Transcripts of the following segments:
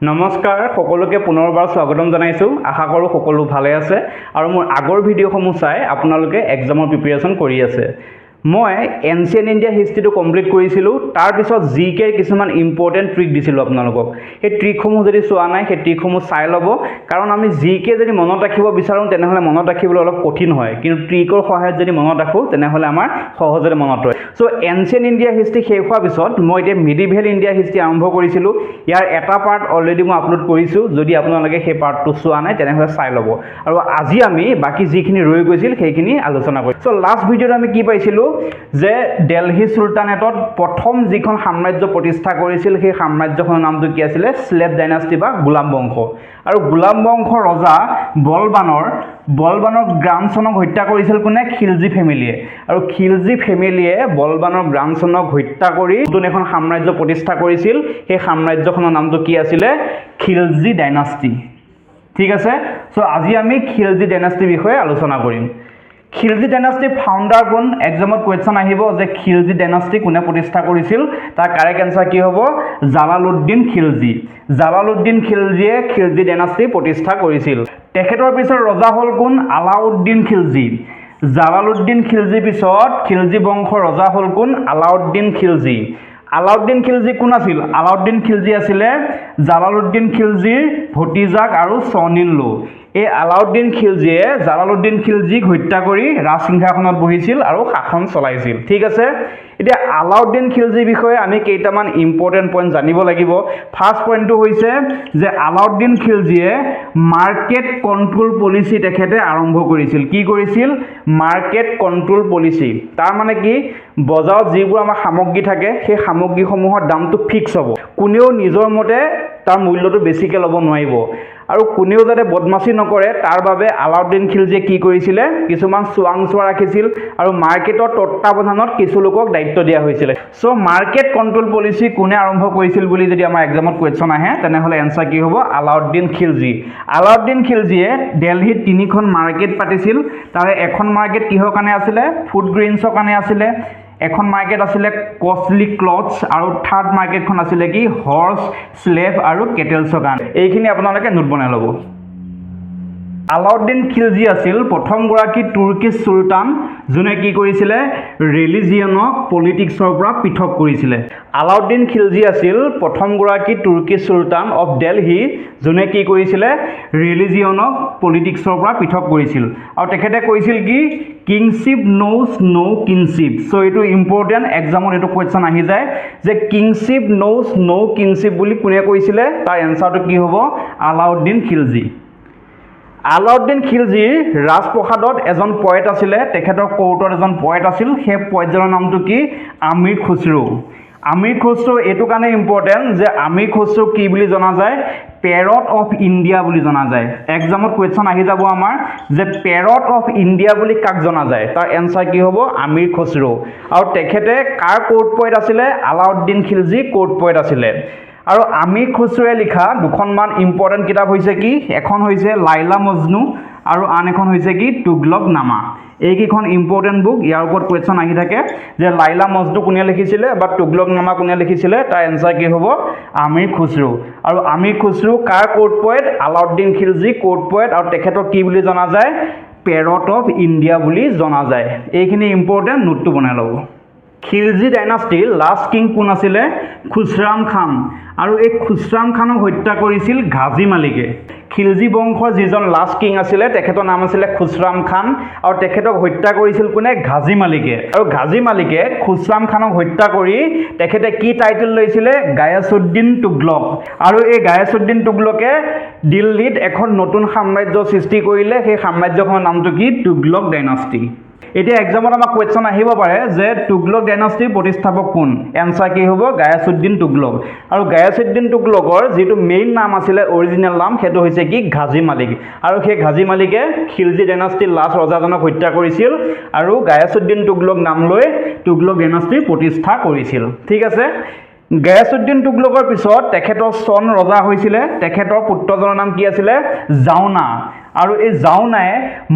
নমস্কাৰ সকলোকে পুনৰবাৰ স্বাগতম জনাইছোঁ। আশা কৰোঁ সকলো ভালে আছে আৰু মোৰ আগৰ ভিডিঅ'সমূহ চাই আপোনালোকে এক্সামৰ প্ৰিপাৰেশ্যন কৰি আছে। মই এনচিয়েণ্ট ইণ্ডিয়া হিষ্ট্ৰীটো কমপ্লিট কৰিছিলোঁ, তাৰপিছত জিকেৰ কিছুমান ইম্পৰ্টেণ্ট ট্ৰিক দিছিলোঁ আপোনালোকক। সেই ট্ৰিকসমূহ যদি চোৱা নাই সেই ট্ৰিকসমূহ চাই ল'ব, কাৰণ আমি জিকে যদি মনত ৰাখিব বিচাৰোঁ তেনেহ'লে মনত ৰাখিবলৈ অলপ কঠিন হয়, কিন্তু ট্ৰিকৰ সহায়ত যদি মনত ৰাখোঁ তেনেহ'লে আমাৰ সহজতে মনত ৰয়। চ' এনচিয়েণ্ট ইণ্ডিয়া হিষ্ট্ৰী শেষ হোৱাৰ পিছত মই এতিয়া মিডিভেল ইণ্ডিয়া হিষ্ট্ৰী আৰম্ভ কৰিছিলোঁ। ইয়াৰ এটা পাৰ্ট অলৰেডি মই আপলোড কৰিছোঁ, যদি আপোনালোকে সেই পাৰ্টটো চোৱা নাই তেনেহ'লে চাই ল'ব। আৰু আজি আমি বাকী যিখিনি ৰৈ গৈছিল সেইখিনি আলোচনা কৰিম। চ' লাষ্ট ভিডিঅ'ত আমি কি পাইছিলোঁ যে দিল্লী চুলতানেটত প্ৰথম যিখন সাম্ৰাজ্য প্ৰতিষ্ঠা কৰিছিল সেই সাম্ৰাজ্যখনৰ নামটো কি আছিলে? স্লেভ ডাইনাষ্টি বা গোলাম বংশ। আৰু গোলাম বংশৰ ৰজা বলবানৰ গ্ৰাণ্ডছনক হত্যা কৰিছিল কোনে? খিলজী ফেমিলিয়ে। আৰু খিলজী ফেমিলিয়ে বলবানৰ গ্ৰাণ্ডছনক হত্যা কৰি নতুন এখন সাম্ৰাজ্য প্ৰতিষ্ঠা কৰিছিল। সেই সাম্ৰাজ্যখনৰ নামটো কি আছিলে? খিলজী ডাইনাষ্টি। ঠিক আছে, চ' আজি আমি খিলজী ডাইনাষ্টিৰ বিষয়ে আলোচনা কৰিম। খিলজী ডাইনাষ্টিৰ ফাউণ্ডাৰ কোন? এক্সামত কুৱেশ্যন আহিব যে খিলজী ডাইনাষ্টি কোনে প্ৰতিষ্ঠা কৰিছিল? তাৰ কাৰেক্ট এনচাৰ কি হ'ব? জালালুদ্দিন খিলজী। জালালুদ্দিন খিলজীয়ে খিলজী ডাইনাষ্টি প্ৰতিষ্ঠা কৰিছিল। তেখেতৰ পিছত ৰজা হ'ল কোন? আলাউদ্দিন খিলজী। জালালুদ্দিন খিলজীৰ পিছত খিলজী বংশৰ ৰজা হ'ল কোন? আলাউদ্দিন খিলজী। আলাউদ্দিন খিলজী কোন আছিল? আলাউদ্দিন খিলজী আছিলে জালালুদ্দিন খিলজীৰ ভতিজাক আৰু স্বনিৰ্লো। এই আলাউদ্দিন খিলজীয়ে জালালুদ্দিন খিলজীক হত্যা কৰি ৰাজসিংহাসনত বহিছিল আৰু শাসন চলাইছিল। ঠিক আছে, এতিয়া আলাউদ্দিন খিলজীৰ বিষয়ে আমি কেইটামান ইম্পৰ্টেণ্ট পইণ্ট জানিব লাগিব। ফাৰ্ষ্ট পইণ্টটো হৈছে যে আলাউদ্দিন খিলজীয়ে মাৰ্কেট কণ্ট্ৰল পলিচি তেখেতে আৰম্ভ কৰিছিল। কি কৰিছিল? Market control policy. তাৰ মানে কি? বজাৰত যিবোৰ আমাৰ সামগ্ৰী থাকে সেই সামগ্ৰীসমূহৰ দামটো ফিক্স হ'ব, কোনেও নিজৰ মতে তাৰ মূল্যটো বেছিকৈ ল'ব নোৱাৰিব। আৰু কোনেও যাতে বদমাচি নকৰে তাৰ বাবে আলাউদ্দিন খিলজীয়ে কি কৰিছিলে? কিছুমান চোৱা ৰাখিছিল আৰু মাৰ্কেটৰ তত্ত্বাৱধানত কিছু লোকক দায়িত্ব দিয়া হৈছিলে। চ' মাৰ্কেট কণ্ট্ৰল পলিচি কোনে আৰম্ভ কৰিছিল বুলি যদি আমাৰ এক্সামত কুৱেশ্যন আহে তেনেহ'লে এনচাৰ কি হ'ব? আলাউদ্দিন খিলজী। আলাউদ্দিন খিলজীয়ে দিল্লীত 3খন মাৰ্কেট পাতিছিল। তাৰে এখন মাৰ্কেট কিহৰ কাৰণে আছিলে? ফুড গ্ৰেইনছৰ কাৰণে আছিলে। এখন মাৰ্কেট আছিলে কষ্টলি ক্লথছ, আৰু থাৰ্ড মাৰ্কেটখন আছিলে কি? হৰ্চ, স্লেভ আৰু কেটেলছৰ কাৰণে। এইখিনি আপোনালোকে নোট বনাই ল'ব। আলাউদ্দিন খিলজী আছিল প্ৰথমগৰাকী তুৰ্কিছ চুলতান যোনে কি কৰিছিলে? ৰিলিজিয়নক পলিটিক্সৰ পৰা পৃথক কৰিছিলে। আলাউদ্দিন খিলজী আছিল প্ৰথমগৰাকী তুৰ্কিছ চুলতান অফ দিল্লী যোনে কি কৰিছিলে? ৰিলিজিয়নক পলিটিক্সৰ পৰা পৃথক কৰিছিল। আৰু তেখেতে কৈছিল কি? কিংশ্বিপ ন'জ ন' কিংশ্বিপ। চ' এইটো ইম্পৰ্টেণ্ট, এক্সামত এইটো কুৱেশ্যন আহি যায় যে কিংশ্বিপ ন'জ ন' কিংশ্বিপ বুলি কোনে কৈছিলে? তাৰ এনচাৰটো কি হ'ব? আলাউদ্দিন খিলজী। আলাউদ্দিন খিলজীৰ ৰাজপ্ৰসাদত এজন পয়েট আছিলে, তেখেতৰ কোৰ্টত এজন পয়েট আছিল। সেই পয়েটজনৰ নামটো কি? আমিৰ খুচৰো। আমিৰ খুচৰো এইটো কাৰণে ইম্পৰ্টেণ্ট যে আমিৰ খুচৰো কি বুলি জনা যায়? পেৰট অফ ইণ্ডিয়া বুলি জনা যায়। এক্সামত কুৱেশ্যন আহি যাব আমাৰ যে পেৰট অফ ইণ্ডিয়া বুলি কাক জনা যায়? তাৰ এনচাৰ কি হ'ব? আমিৰ খুচৰো। আৰু তেখেতে কাৰ কোৰ্ট পয়েট আছিলে? আলাউদ্দিন খিলজী কোৰ্ট পয়েট আছিলে। আৰু আমিৰ খুচৰোৱে লিখা দুখনমান ইম্পৰ্টেণ্ট কিতাপ হৈছে কি? এখন হৈছে লাইলা মজনু আৰু আন এখন হৈছে কি? তুগলকনামা। এইকেইখন ইম্পৰ্টেণ্ট বুক। ইয়াৰ ওপৰত কুৱেশ্যন আহি থাকে যে লাইলা মজনু কোনে লিখিছিলে বা তুগলকনামা কোনে লিখিছিলে? তাৰ এনচাৰ কি হ'ব? আমিৰ খুচৰো। আৰু আমিৰ খুচৰো কাৰ court poet? Alauddin Khilji court poet. আৰু তেখেতক কি বুলি জনা যায়? পেৰট অফ ইণ্ডিয়া বুলি জনা যায়। এইখিনি ইম্পৰ্টেণ্ট, নোটটো বনাই ল'ব। খিলজী ডাইনাষ্টিৰ লাষ্ট কিং কোন আছিলে? খুছৰাম খান। আৰু এই খুছৰাম খানক হত্যা কৰিছিল ঘাজি মালিকে। খিলজী বংশৰ যিজন লাষ্ট কিং আছিলে তেখেতৰ নাম আছিলে খুছৰাম খান, আৰু তেখেতক হত্যা কৰিছিল কোনে? ঘাজি মালিকে। আৰু ঘাজি মালিকে খুছৰাম খানক হত্যা কৰি তেখেতে কি টাইটেল লৈছিলে? গায়াছুদ্দিন তুগলক। আৰু এই গায়াছুদ্দিন তুগলকে দিল্লীত এখন নতুন সাম্ৰাজ্য সৃষ্টি কৰিলে। সেই সাম্ৰাজ্যখনৰ নামটো কি? তুগলক ডাইনাষ্টি। এতিয়া এক্সামত আমাক কুৱেশ্যন আহিব পাৰে যে তুগলক ডাইনাষ্টিৰ প্ৰতিষ্ঠাপক কোন? এনচাৰ কি হ'ব? গায়াছুদ্দিন তুগলক। আৰু গায়াছুদ্দিন তুগলকৰ যিটো মেইন নাম আছিলে, অৰিজিনেল নাম, সেইটো হৈছে কি? ঘাজি মালিক। আৰু সেই ঘাজি মালিকে খিলজী ডাইনাষ্টিৰ লাষ্ট ৰজাজনক হত্যা কৰিছিল আৰু গায়াছুদ্দিন তুগলক নাম লৈ তুগলক ডাইনাষ্টিৰ প্ৰতিষ্ঠা কৰিছিল। ঠিক আছে, গিয়াছুদ্দিন তুগলকৰ পিছত তেখেতৰ চন ৰজা হৈছিলে, তেখেতৰ পুত্ৰজনৰ নাম কি আছিলে? জাউনা। আৰু এই জাউনাই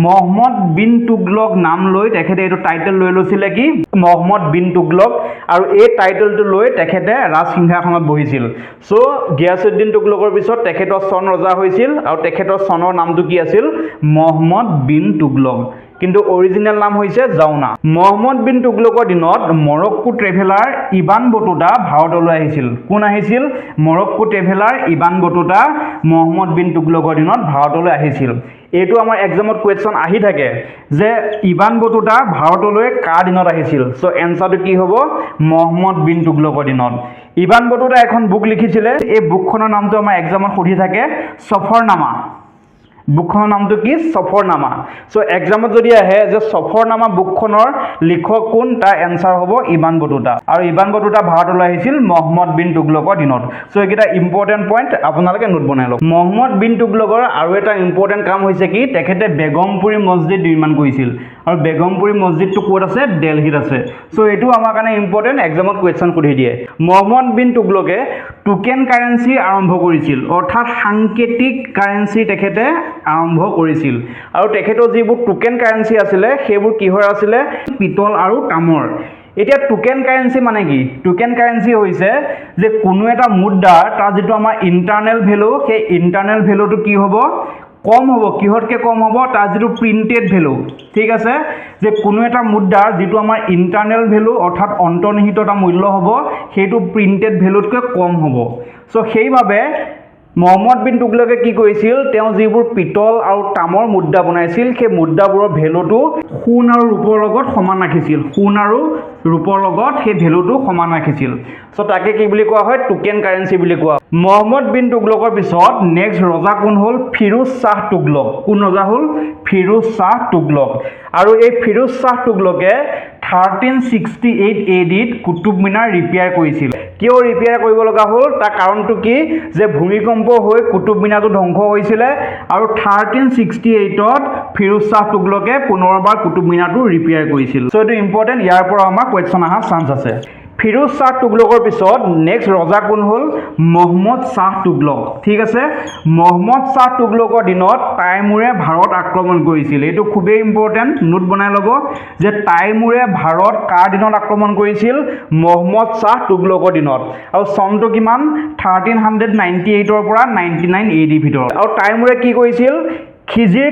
মহম্মদ বিন তুগলক নাম লৈ তেখেতে এইটো টাইটেল লৈ লৈছিলে কি? মহম্মদ বিন তুগলক। আৰু এই টাইটেলটো লৈ তেখেতে ৰাজসিংহাসনত বহিছিল। চ' গিয়াছুদ্দিন তুগলকৰ পিছত তেখেতৰ চন ৰজা হৈছিল আৰু তেখেতৰ চনৰ নামটো কি আছিল? মহম্মদ বিন তুগলক। কিন্তু অৰিজিনেল নাম হৈছে জাউনা। মহম্মদ বিন তুগলকৰ দিনত মৰক্কো ট্ৰেভেলাৰ ইবান বতুতা ভাৰতলৈ আহিছিল। কোন আহিছিল? Morocco traveller ইবান Battuta Mohammad bin তুগলকৰ দিনত ভাৰতলৈ আহিছিল। এইটো আমাৰ এক্সামত কুৱেশ্যন আহি থাকে যে ইবান বতুতা ভাৰতলৈ কাৰ দিনত আহিছিল? চ' এনচাৰটো কি হ'ব? মহম্মদ বিন তুগলকৰ দিনত। ইবান বতুতা এখন বুক লিখিছিলে, এই বুকখনৰ নামটো আমাৰ এক্সামত সুধি থাকে সফৰনামা। বুকখনৰ নামটো কি? সফৰনামা। চ' এক্সামত যদি আহে যে সফৰনামা বুকখনৰ লিখক কোন, তাৰ এনচাৰ হ'ব ইবান বতুতা। আৰু ইবান বতুতা ভাৰতলৈ আহিছিল মহম্মদ বিন তুগলকৰ দিনত। চ' এইকেইটা ইম্পৰ্টেণ্ট পইণ্ট আপোনালোকে নোট বনাই লওক। মহম্মদ বিন তুগলকৰ আৰু এটা ইম্পৰ্টেণ্ট কাম হৈছে কি? তেখেতে বেগমপুৰী মছজিদ নিৰ্মাণ কৰিছিল। আৰু বেগমপুৰী মছজিদটো ক'ত আছে? দিল্লীত আছে। চ' এইটো আমাৰ কাৰণে ইম্পৰ্টেণ্ট, এক্সামত কুৱেশ্যন সুধি দিয়ে। মহম্মদ বিন তুগলকে টোকেন কাৰেঞ্চি আৰম্ভ কৰিছিল, অৰ্থাৎ সাংকেতিক কাৰেঞ্চি তেখেতে আৰম্ভ কৰিছিল। আৰু তেখেতৰ যিবোৰ টোকেন কাৰেঞ্চি আছিলে সেইবোৰ কিহৰ আছিলে? পিতল আৰু তামৰ। এতিয়া টোকেন কাৰেঞ্চি মানে কি? টোকেন কাৰেঞ্চি হৈছে যে কোনো এটা মুদ্ৰাৰ তাৰ যিটো আমাৰ ইণ্টাৰনেল ভেলু, সেই ইণ্টাৰনেল ভেলুটো কি হ'ব? কম হ'ব। কিহতকৈ কম হ'ব? তাৰ যিটো প্ৰিণ্টেড ভেলু, ঠিক আছে, যে কোনো এটা মুদ্ৰাৰ যিটো আমাৰ ইণ্টাৰনেল ভেলু অৰ্থাৎ অন্তৰ্নিহিত এটা মূল্য হ'ব, সেইটো প্ৰিণ্টেড ভেলুতকৈ কম হ'ব। চ' সেইবাবে মহম্মদ বিন তুগলকে কি কৰিছিল? তেওঁ যিবোৰ পিতল আৰু তামৰ মুদ্ৰা বনাইছিল সেই মুদ্ৰাবোৰৰ ভেলুটো সোণ আৰু ৰূপৰ লগত সমান ৰাখিছিল। সোণ আৰু ৰূপৰ লগত সেই ভেলুটো সমান ৰাখিছিল। চ' তাকে কি বুলি কোৱা হয়? টোকেন কাৰেঞ্চি বুলি কোৱা হয়। মহম্মদ বিন তুগলকৰ পিছত নেক্সট ৰজা কোন হ'ল? ফিৰোজ শ্বাহ তুগলক। কোন ৰজা হ'ল? ফিৰোজ শ্বাহ তুগলক। আৰু এই ফিৰোজ শ্বাহ তুগলকে 1368 AD-ত কুতুব মিনাৰ ৰিপেয়াৰ কৰিছিল। কিয় ৰিপেয়াৰ কৰিব লগা হ'ল? তাৰ কাৰণটো কি? যে ভূমিকম্প হৈ কুতুব মিনাৰটো ধ্বংস হৈছিলে আৰু 1368-ত ফিৰোজ শ্বাহ তুগলকে পুনৰবাৰ কুতুব মিনাৰটো ৰিপেয়াৰ কৰিছিল। চ' এইটো ইম্পৰ্টেণ্ট, ইয়াৰ পৰা আমাৰ কুৱেশ্যন অহাৰ চান্স আছে। ফিৰোজ শ্বাহ তুগলকৰ পিছত নেক্সট ৰজা কোন হ'ল? মহম্মদ শ্বাহ তুগলক। ঠিক আছে, মহম্মদ শ্বাহ তুগলকৰ দিনত তাইমুৰে ভাৰত আক্ৰমণ কৰিছিল। এইটো খুবেই ইম্পৰ্টেণ্ট, নোট বনাই ল'ব যে তাইমুৰে ভাৰত কাৰ দিনত আক্ৰমণ কৰিছিল? মহম্মদ শ্বাহ তুগলকৰ দিনত। আৰু চনটো কিমান? 1398-ৰ পৰা 99 AD ভিতৰত। আৰু তাইমুৰে কি কৰিছিল? খিজিৰ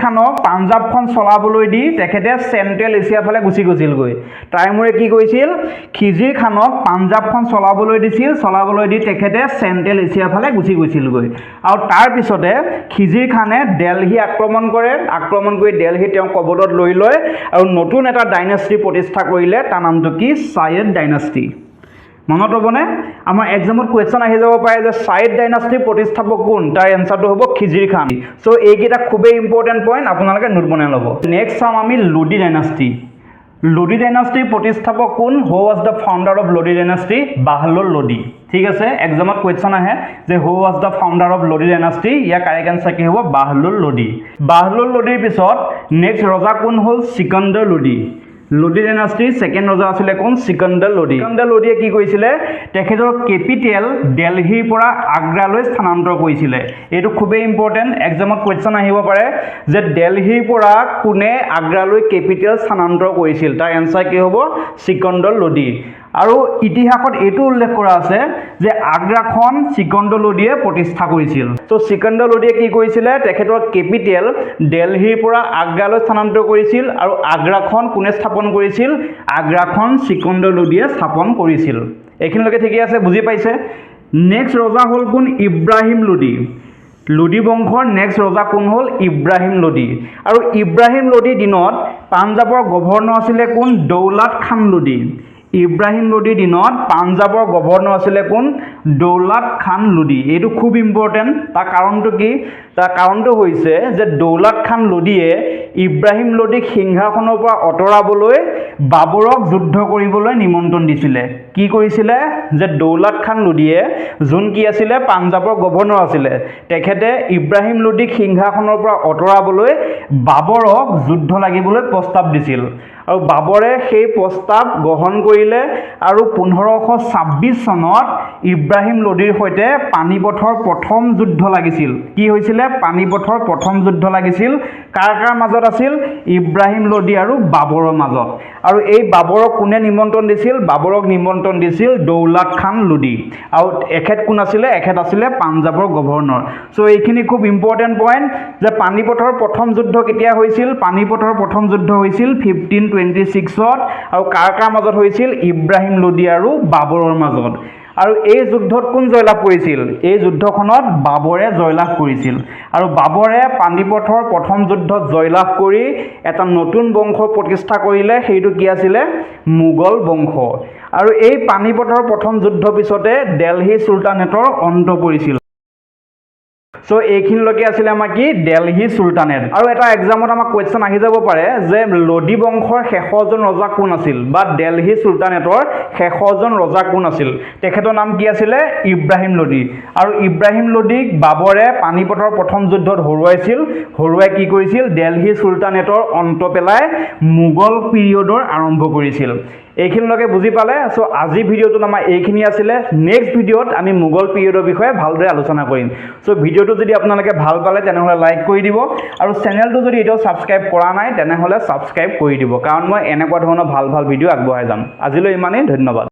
খানক পাঞ্জাবখন চলাবলৈ দি তেখেতে চেণ্ট্ৰেল এছিয়াৰ ফালে গুচি গৈছিলগৈ। তাইমুৰে কি কৰিছিল? খিজিৰ খানক পাঞ্জাবখন চলাবলৈ দি তেখেতে চেণ্ট্ৰেল এছিয়াৰ ফালে গুচি গৈছিলগৈ। আৰু তাৰপিছতে খিজিৰ খানে দিল্লী আক্ৰমণ কৰে। আক্ৰমণ কৰি দিল্লী তেওঁ কবলত লৈ লয় আৰু নতুন এটা ডাইনেষ্টি প্ৰতিষ্ঠা কৰিলে। তাৰ নামটো কি? ছায়েদ ডাইনেষ্টি। মনত হ'বনে? আমাৰ এক্সামত কুৱেশ্যন আহি যাব পাৰে যে ছায়েদ ডাইনাষ্টিৰ প্ৰতিষ্ঠাপক কোন? তাৰ এনচাৰটো হ'ব খিজিৰ খান। চ' এইকেইটা খুবেই ইম্পৰ্টেণ্ট পইণ্ট, আপোনালোকে নোট বনাই ল'ব। নেক্সট চাম আমি লোডি ডাইনাষ্টি। লোডি ডাইনাষ্টিৰ প্ৰতিষ্ঠাপক কোন? Who was the founder of Lodi dynasty? Bahlol Lodi. ঠিক আছে, এক্সামত কুৱেশ্যন আহে যে who was the founder of Lodi dynasty? ইয়াৰ কাৰেক্ট এনচাৰ কি হ'ব? বাহলোল লোডি। বাহলোল লোডিৰ পিছত নেক্সট ৰজা কোন হ'ল? সিকন্দৰ লোডি। লোডি ডাইনাষ্টিৰ ছেকেণ্ড ৰজা আছিলে কোন? সিকন্দৰ লোডি। সিকন্দৰ লোডিয়ে কি কৰিছিলে? তেখেতৰ কেপিটেল দিল্লীৰ পৰা আগ্ৰালৈ স্থানান্তৰ কৰিছিলে। এইটো খুবেই ইম্পৰ্টেণ্ট, এক্সামত কুৱেশ্যন আহিব পাৰে যে দিল্লীৰ পৰা কোনে আগ্ৰালৈ কেপিটেল স্থানান্তৰ কৰিছিল? তাৰ এনচাৰ কি হ'ব? সিকন্দৰ লোডি। আৰু ইতিহাসত এইটো উল্লেখ কৰা আছে যে আগ্ৰাখন সিকন্দৰ লোডিয়ে প্ৰতিষ্ঠা কৰিছিল। ত' সিকন্দৰ লোডিয়ে কি কৰিছিলে? তেখেতৰ কেপিটেল দিল্লীৰ পৰা আগ্ৰালৈ স্থানান্তৰ কৰিছিল আৰু আগ্ৰাখন কোনে স্থাপন কৰিছিল? আগ্ৰাখন সিকন্দৰ লোডিয়ে স্থাপন কৰিছিল। এইখিনিলৈকে ঠিকে আছে, বুজি পাইছে? নেক্সট ৰজা হ'ল কোন? ইব্ৰাহিম লোডি। লোডি বংশৰ নেক্সট ৰজা কোন হ'ল? ইব্ৰাহিম লোডি। আৰু ইব্ৰাহিম লোডিৰ দিনত পাঞ্জাৱৰ গভৰ্ণৰ আছিলে কোন? দৌলত খান লোডি। ইব্ৰাহিম লোডিৰ দিনত পাঞ্জাৱৰ গভৰ্ণৰ আছিলে কোন? দৌলত খান লোডি। এইটো খুব ইম্পৰ্টেণ্ট। তাৰ কাৰণটো কি? তাৰ কাৰণটো হৈছে যে দৌলত খান লোডিয়ে ইব্ৰাহিম লোডিক সিংহাসনৰ পৰা আঁতৰাবলৈ বাবৰক যুদ্ধ কৰিবলৈ নিমন্ত্ৰণ দিছিলে। কি কৰিছিলে যে দৌলত খান লোদীয়ে যোন কি আছিলে পাঞ্জাবৰ গভৰ্ণৰ আছিলে তেখেতে ইব্ৰাহিম লোদীক সিংহাসনৰ পৰা অতৰাবলৈ বাবৰক যুদ্ধ লাগিবলৈ প্ৰস্তাৱ দিছিল আৰু বাবৰে সেই প্ৰস্তাৱ গ্ৰহণ কৰিলে আৰু 1526 চনত ইব্ৰাহিম লোদীৰ সৈতে পানিপথৰ প্ৰথম যুদ্ধ লাগিছিল কি হৈছিলে পানিপথৰ প্ৰথম যুদ্ধ লাগিছিল কাৰ মাজত আছিল ইব্ৰাহিম লোদী আৰু বাবৰৰ মাজত আৰু এই বাবৰক কোনে নিমন্ত্ৰণ দিছিল বাবৰক নিমন্ত্ৰণ দিছিল দৌলত খান লোদী আৰু এখেত কোন আছিলে এখেত আছিলে পাঞ্জাবৰ গভৰ্ণৰ সো এইখিনি খুব ইম্পৰ্টেন্ট পইণ্ট যে পানিপথৰ প্ৰথম যুদ্ধ কেতিয়া হৈছিল পানিপথৰ প্ৰথম যুদ্ধ হৈছিল 1526ত আৰু কাৰ মাজত হৈছিল ইব্ৰাহিম লোদী আৰু বাবৰৰ মাজত আৰু এই যুদ্ধত কোন জয়লাভ কৰিছিল এই যুদ্ধখনত বাবৰে জয়লাভ কৰিছিল আৰু বাবৰে পানিপথৰ প্ৰথম যুদ্ধত জয়লাভ কৰি এটা নতুন বংশ প্ৰতিষ্ঠা কৰিলে সেইটো কি আছিলে মোগল বংশ আৰু এই পানিপথৰ প্ৰথম যুদ্ধ পিছতে দিল্লী চুলতানেটৰ অন্ত পৰিছিল সো এইখিনিলৈকে আছিলে আমাৰ কি দিল্লী চুলতানেট আৰু এটা এক্সামত আমাক কোৱেশ্চন আহি যাব পাৰে যে লোদী বংশৰ শেষৰজন ৰজা কোন আছিল বা দিল্লী চুলতানেটৰ শেষৰজন ৰজা কোন আছিল তেখেতৰ নাম কি আছিলে ইব্ৰাহিম লোদী আৰু ইব্ৰাহিম লোদীক বাবৰে পানিপথৰ প্ৰথম যুদ্ধত হৰুৱাই কি কৰিছিল দিল্লী চুলতানেটৰ অন্ত পেলাই মোগল পিৰিয়ডৰ আৰম্ভ কৰিছিল এইখিনিলৈকে বুজি পালে সো আজি ভিডিঅ'টোত আমাৰ এইখিনি আছিলে নেক্সট ভিডিঅ'ত আমি মোগল পিৰিয়ডৰ বিষয়ে ভালদৰে আলোচনা কৰিম সো ভিডিঅ'টো যদি আপোনালোকে ভাল পালে তেনেহ'লে লাইক কৰি দিব আৰু চেনেলটো যদি এতিয়াও ছাবস্ক্ৰাইব কৰা নাই তেনেহ'লে ছাবস্ক্ৰাইব কৰি দিব কাৰণ মই এনেকুৱা ধৰণৰ ভাল ভিডিঅ' আগবঢ়াই যাম আজিলৈ ইমানেই ধন্যবাদ